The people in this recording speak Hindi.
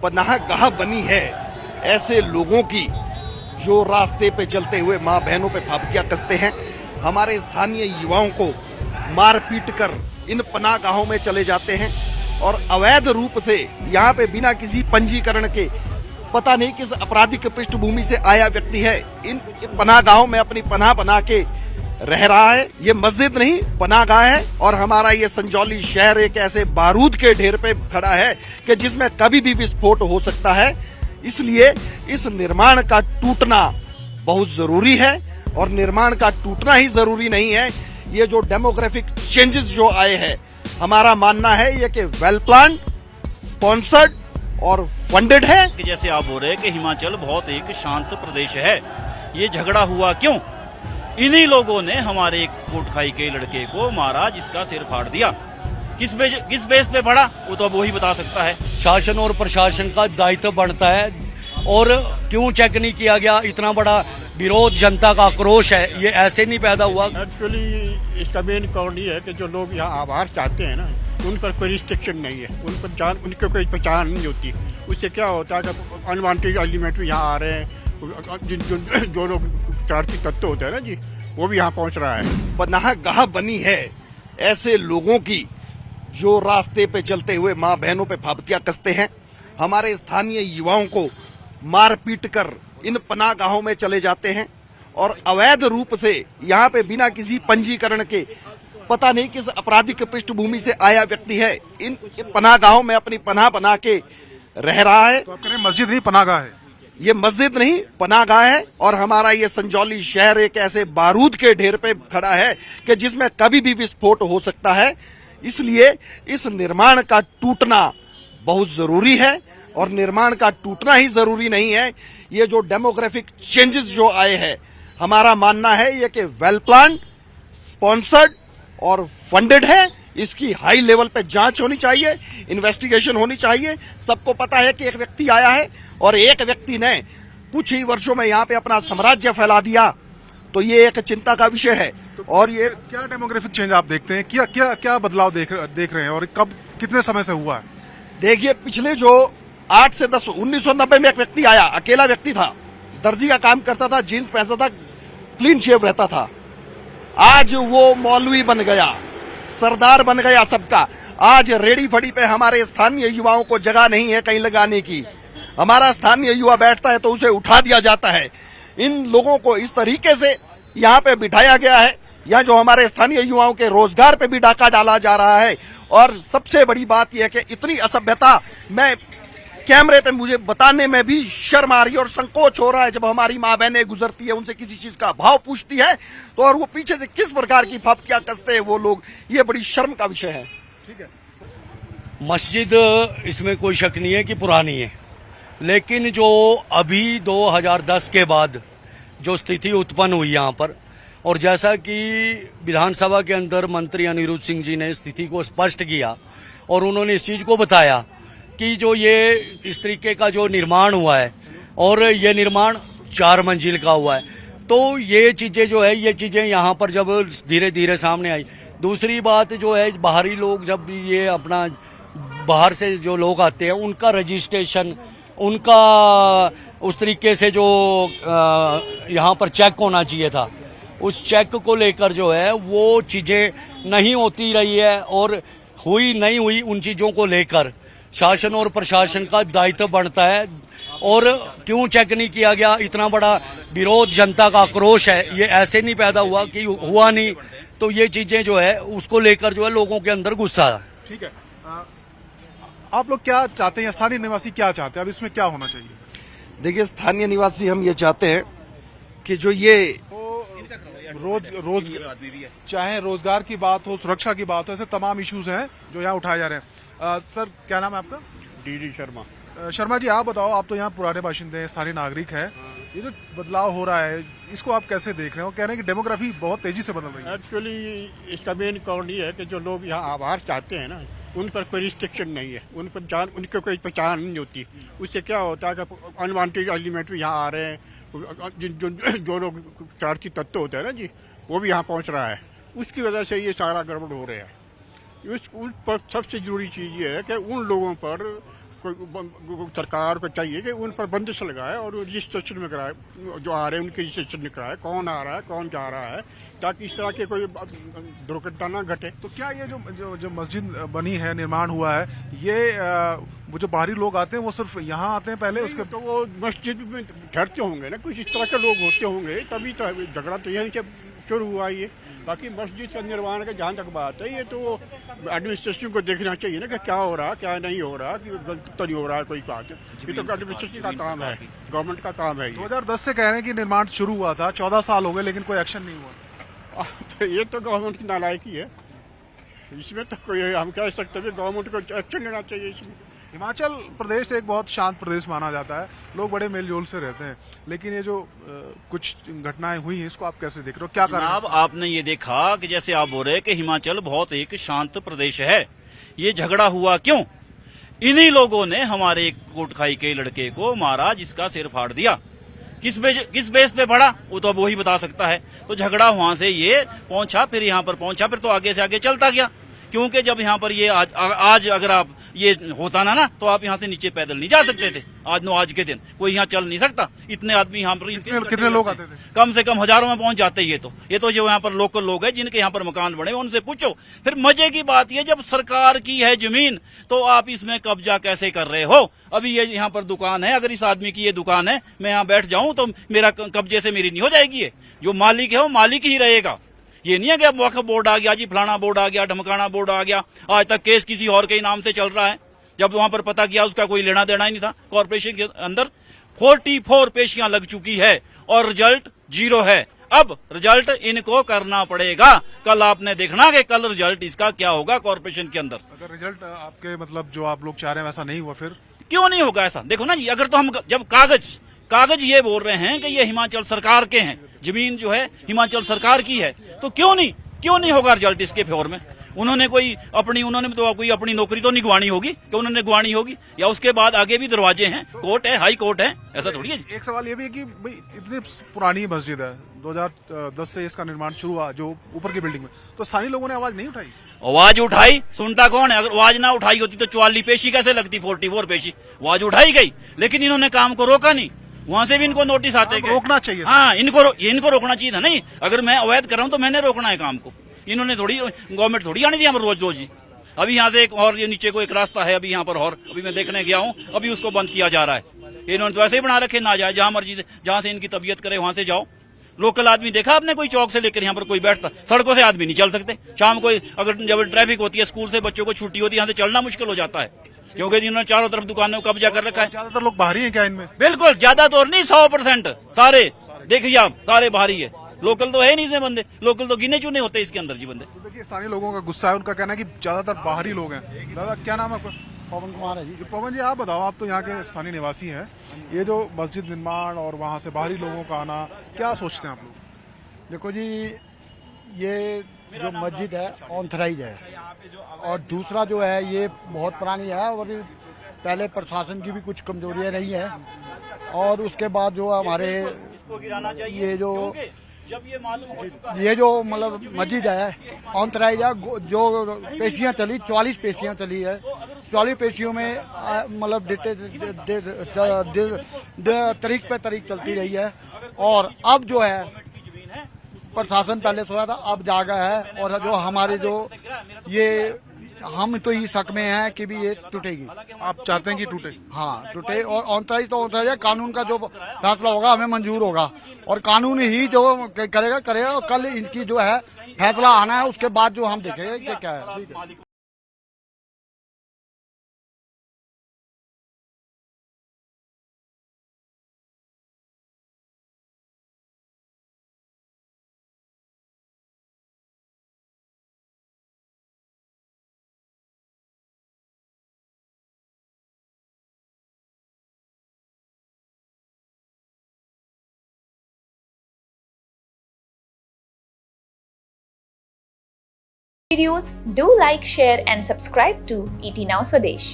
पनाहगाह बनी है ऐसे लोगों की जो रास्ते पे चलते हुए माँ बहनों पे फाबतियाँ कसते हैं। हमारे स्थानीय युवाओं को मार पीट कर इन पनाहगाहों में चले जाते हैं और अवैध रूप से यहाँ पे बिना किसी पंजीकरण के पता नहीं किस आपराधिक पृष्ठभूमि से आया व्यक्ति है इन पनाहगाहों में अपनी पनाह बना के रह रहा है। ये मस्जिद नहीं पनाहगाह है और हमारा ये संजौली शहर एक ऐसे बारूद के ढेर पे खड़ा है कि जिसमें कभी भी विस्फोट हो सकता है। इसलिए इस निर्माण का टूटना बहुत जरूरी है और निर्माण का टूटना ही जरूरी नहीं है। ये जो डेमोग्राफिक चेंजेस जो आए हैं, हमारा मानना है ये कि वेल प्लान, स्पॉन्सर्ड और फंडेड है। जैसे आप बोल रहे हैं कि हिमाचल बहुत एक शांत प्रदेश है, ये झगड़ा हुआ क्यों? इन्हीं लोगों ने हमारे एक कोटखाई के लड़के को मारा, जिसका सिर फाड़ दिया। किस बेस पे पड़ा वो तो अब वही बता सकता है। शासन और प्रशासन का दायित्व बनता है और क्यों चेक नहीं किया गया? इतना बड़ा विरोध, जनता का आक्रोश है, ये ऐसे नहीं पैदा हुआ। एक्चुअली इसका मेन कारण ये है कि जो लोग यहाँ आवास चाहते हैं ना, उन पर कोई रिस्ट्रिक्शन नहीं है, उन पर उनकी कोई पहचान नहीं होती। उससे क्या होता है कि अनवांटेड एलिमेंट भी यहाँ आ रहे हैं, जो लोग चार्ती तत्व होते हैं ना जी, वो भी यहाँ पहुँच रहा है। पनाहगाह बनी है ऐसे लोगों की जो रास्ते पे चलते हुए माँ बहनों पे फाबतियाँ कसते हैं। हमारे स्थानीय युवाओं को मार पीट कर इन पनाहगाहों में चले जाते हैं और अवैध रूप से यहाँ पे बिना किसी पंजीकरण के पता नहीं किस आपराधिक पृष्ठभूमि से आया व्यक्ति है इन पनाहगाहों में अपनी पनाह बना के रह रहा है। तो आप कह रहे हैं मस्जिद नहीं पनाहगाह है? ये मस्जिद नहीं पनाहगाह है और हमारा ये संजौली शहर एक ऐसे बारूद के ढेर पे खड़ा है कि जिसमें कभी भी विस्फोट हो सकता है। इसलिए इस निर्माण का टूटना बहुत जरूरी है और निर्माण का टूटना ही जरूरी नहीं है। ये जो डेमोग्राफिक चेंजेस जो आए हैं, हमारा मानना है ये कि वेल प्लान, स्पॉन्सर्ड और फंडेड है। इसकी हाई लेवल पे जांच होनी चाहिए, इन्वेस्टिगेशन होनी चाहिए। सबको पता है कि एक व्यक्ति आया है और एक व्यक्ति ने कुछ ही वर्षों में यहाँ पे अपना साम्राज्य फैला दिया, तो ये एक चिंता का विषय है। और ये क्या डेमोग्राफिक चेंज आप देखते हैं? क्या बदलाव देख रहे हैं और कब, कितने समय से हुआ है? देखिए, पिछले जो 8 से 10 1990 में एक व्यक्ति आया, अकेला व्यक्ति था, दर्जी का काम करता था, जीन्स पहनता था, क्लीन शेव रहता था। आज वो मौलवी बन गया, सरदार बन गया सबका। आज रेडी फड़ी पे हमारे स्थानीय युवाओं को जगह नहीं है कहीं लगाने की। हमारा स्थानीय युवा बैठता है तो उसे उठा दिया जाता है। इन लोगों को इस तरीके से यहाँ पे बिठाया गया है, यहाँ जो हमारे स्थानीय युवाओं के रोजगार पे भी डाका डाला जा रहा है। और सबसे बड़ी बात यह है कि इतनी असभ्यता, मैं कैमरे पे मुझे बताने में भी शर्म आ रही है और संकोच हो रहा है। जब हमारी माँ बहनें गुजरती है, उनसे किसी चीज का भाव पूछती है तो और वो पीछे से किस प्रकार की फाबतियाँ कसते हैं वो लोग, ये बड़ी शर्म का विषय है। ठीक है, मस्जिद इसमें कोई शक नहीं है कि पुरानी है, लेकिन जो अभी 2010 के बाद जो स्थिति उत्पन्न हुई यहाँ पर, और जैसा कि विधानसभा के अंदर मंत्री अनिरुद्ध सिंह जी ने स्थिति को स्पष्ट किया और उन्होंने इस चीज को बताया कि जो ये इस तरीके का जो निर्माण हुआ है और ये निर्माण 4 मंजिल का हुआ है, तो ये चीजें जो है, ये चीजें यहाँ पर जब धीरे धीरे सामने आई। दूसरी बात जो है, बाहरी लोग जब ये अपना बाहर से जो लोग आते हैं, उनका रजिस्ट्रेशन, उनका उस तरीके से जो यहाँ पर चेक होना चाहिए था, उस चेक को लेकर जो है वो चीजें नहीं होती रही है और हुई नहीं हुई। उन चीजों को लेकर शासन और प्रशासन का दायित्व बनता है और क्यों चेक नहीं किया गया? इतना बड़ा विरोध, जनता का आक्रोश है, ये ऐसे नहीं पैदा हुआ कि हुआ नहीं। तो ये चीजें जो है उसको लेकर जो है लोगों के अंदर गुस्सा है। ठीक है, आप लोग क्या चाहते हैं? स्थानीय निवासी क्या चाहते हैं? अब इसमें क्या होना चाहिए? देखिए, स्थानीय निवासी हम ये चाहते हैं कि जो ये रोज चाहे रोजगार की बात हो, सुरक्षा की बात हो, ऐसे तमाम इश्यूज हैं जो यहाँ उठाए जा रहे हैं। सर, क्या नाम है आपका? डी शर्मा। शर्मा जी, आप बताओ, आप तो यहाँ पुराने बाशिंदे हैं, स्थानीय नागरिक हैं, ये जो बदलाव हो रहा है इसको आप कैसे देख रहे हो? कह रहे हैं कि डेमोग्राफी बहुत तेजी से बदल रही है। एक्चुअली इसका मेन कारण ये है कि जो लोग यहाँ आवास चाहते हैं ना, उन पर कोई रिस्ट्रिक्शन नहीं है, उन पर उनकी कोई पहचान नहीं होती। उससे क्या होता है कि अनवांटेड एलिमेंट भी यहाँ आ रहे हैं, जो लोग चार्ती तत्व होते हैं ना जी, वो भी यहाँ पहुँच रहा है। उसकी वजह से ये सारा गड़बड़ हो रहा है। उस पर सबसे जरूरी चीज़ ये है कि उन लोगों पर सरकार को चाहिए कि उन पर बंदिश लगाए और रजिस्ट्रेशन में कराए, जो आ रहे हैं उनके रजिस्ट्रेशन में कराए, कौन आ रहा है कौन जा रहा है, ताकि इस तरह के कोई दुर्घटना ना घटे। तो क्या ये जो मस्जिद बनी है, निर्माण हुआ है, ये वो जो बाहरी लोग आते हैं वो सिर्फ यहाँ आते हैं पहले, उसके तो वो मस्जिद में ठहरते होंगे ना, कुछ इस तरह के लोग होते होंगे, तभी तो झगड़ा तो यहीं से शुरू हुआ ये। बाकी मस्जिद का निर्माण का जहाँ तक बात है, ये तो एडमिनिस्ट्रेशन को देखना चाहिए ना कि क्या हो रहा क्या नहीं हो रहा, कि गलत तो नहीं हो रहा है कोई बात। ये तो एडमिनिस्ट्रेशन का काम है, गवर्नमेंट का काम है। 2010 से कह रहे हैं कि निर्माण शुरू हुआ था, 14 साल हो गए लेकिन कोई एक्शन नहीं हुआ। तो ये तो गवर्नमेंट की नालायकी है, इसमें तो कोई हम कह सकते हैं गवर्नमेंट को एक्शन लेना चाहिए इसमें। हिमाचल प्रदेश एक बहुत शांत प्रदेश माना जाता है, लोग बड़े मेलजोल से रहते हैं, लेकिन ये जो कुछ घटनाएं हुई हैं इसको आप कैसे देख रहे हो, क्या कारण जनाब आपने ये देखा कि जैसे आप बोल रहे हैं कि हिमाचल बहुत एक शांत प्रदेश है, ये झगड़ा हुआ क्यों? इन्हीं लोगों ने हमारे एक कोटखाई के लड़के को मारा, जिसका सिर फाड़ दिया। किस बेस पे पड़ा वो तो अब वही बता सकता है। तो झगड़ा वहां से ये पहुंचा, फिर यहाँ पर पहुंचा, फिर तो आगे से आगे चलता गया। क्योंकि जब यहाँ पर ये आज अगर आप ये होता ना तो आप यहाँ से नीचे पैदल नहीं जा सकते थे। आज के दिन कोई यहाँ चल नहीं सकता, इतने आदमी यहाँ पर कितने लोग आते थे? कम से कम हजारों में पहुंच जाते। ये तो जो यहाँ पर लोकल लोग हैं जिनके यहाँ पर मकान बने, उनसे पूछो। फिर मजे की बात ये, जब सरकार की है जमीन तो आप इसमें कब्जा कैसे कर रहे हो? अभी ये यहाँ पर दुकान है, अगर इस आदमी की ये दुकान है, मैं यहाँ बैठ जाऊं तो मेरा कब्जे से मेरी नहीं हो जाएगी। ये जो मालिक है वो मालिक ही रहेगा। ये नहीं है कि अब वक्फ बोर्ड आ गया जी, फलाना बोर्ड आ गया, ढमकाना बोर्ड आ गया। आज तक केस किसी और के नाम से चल रहा है, जब वहां पर पता किया उसका कोई लेना देना ही नहीं था। कॉर्पोरेशन के अंदर 44 पेशियां लग चुकी है और रिजल्ट 0 है। अब रिजल्ट इनको करना पड़ेगा। कल आपने देखना कि कल रिजल्ट इसका क्या होगा कॉर्पोरेशन के अंदर। अगर रिजल्ट आपके मतलब जो आप लोग चाह रहे हैं वैसा नहीं हुआ, फिर क्यों नहीं होगा ऐसा? देखो ना जी, अगर तो हम जब कागज ये बोल रहे हैं कि ये हिमाचल सरकार के हैं, जमीन जो है हिमाचल सरकार की है, तो क्यों नहीं होगा रिजल्ट इसके फेवर में? उन्होंने तो कोई अपनी नौकरी तो नहीं गंवानी होगी कि उन्होंने गंवानी होगी, या उसके बाद आगे भी दरवाजे हैं, कोर्ट है, हाई कोर्ट है, ऐसा थोड़ी है। एक सवाल ये भी है कि भाई इतनी पुरानी मस्जिद है, 2010 से इसका निर्माण शुरू हुआ, जो ऊपर की बिल्डिंग में, तो स्थानीय लोगों ने आवाज नहीं उठाई? आवाज उठाई, सुनता कौन है? अगर आवाज ना उठाई होती तो 44 पेशी कैसे लगती? 44 पेशी आवाज उठाई गई, लेकिन इन्होंने काम को रोका नहीं। वहां से भी इनको नोटिस आते हैं, रोकना चाहिए। हाँ, इनको रोकना चाहिए था। नहीं, अगर मैं अवैध कर रहा हूँ तो मैंने रोकना है काम को। इन्होंने गवर्नमेंट थोड़ी आनी थी यहाँ पर रोज ही। अभी यहाँ से एक और ये नीचे को एक रास्ता है, अभी यहाँ पर और अभी मैं देखने गया हूँ, अभी उसको बंद किया जा रहा है। इन्होंने तो ऐसे ही बना रखे, ना जाए जहां मर्जी से, जहां से इनकी तबीयत करे वहां से जाओ। लोकल आदमी देखा आपने? कोई चौक से लेकर यहाँ पर कोई बैठता, सड़कों से आदमी नहीं चल सकते। शाम को अगर जब ट्रैफिक होती है, स्कूल से बच्चों को छुट्टी होती है, यहाँ से चलना मुश्किल हो जाता है, क्योंकि जिन्होंने चारों तरफ दुकानों को कब्जा कर रखा है। ज्यादातर लोग बाहरी हैं क्या इनमें? बिल्कुल, ज्यादा तो नहीं, 100% सारे देखिए आप, सारे बाहरी है। लोकल तो है नहीं इसमें बंदे, लोकल तो गिने चुने होते इसके अंदर जी बंदे। तो देखिए स्थानीय लोगों का गुस्सा है, उनका कहना है कि ज्यादातर बाहरी लोग हैं। दादा क्या नाम है आपका? पवन कुमार है जी। पवन जी, आप बताओ, आप तो यहाँ के स्थानीय निवासी हैं, ये जो मस्जिद निर्माण और वहाँ से बाहरी लोगों का आना, क्या सोचते हैं आप लोग? देखो जी, ये जो मस्जिद है ऑथराइज है, और दूसरा जो है ये बहुत पुरानी है, और पहले प्रशासन की भी कुछ कमजोरियां रही है, और उसके बाद जो हमारे ये जो मतलब मस्जिद है ऑथराइज है, जो पेशियां चली 44 पेशियां चली है, 44 पेशियों में मतलब तरीक पे तरीक चलती रही है। और अब जो है प्रशासन पहले सोया था, अब जागा है, और जो हमारे जो ये हम तो ये शक में है कि भी ये टूटेगी। आप चाहते हैं कि टूटे? हाँ, टूटे। और ऑथराइज तो ऑथराइज है, कानून का जो फैसला होगा हमें मंजूर होगा, और कानून ही जो करेगा। और कल इनकी जो है फैसला आना है, उसके बाद जो हम देखेंगे कि क्या है। ठीक है। Videos, do like, share and subscribe to ET Now Swadesh.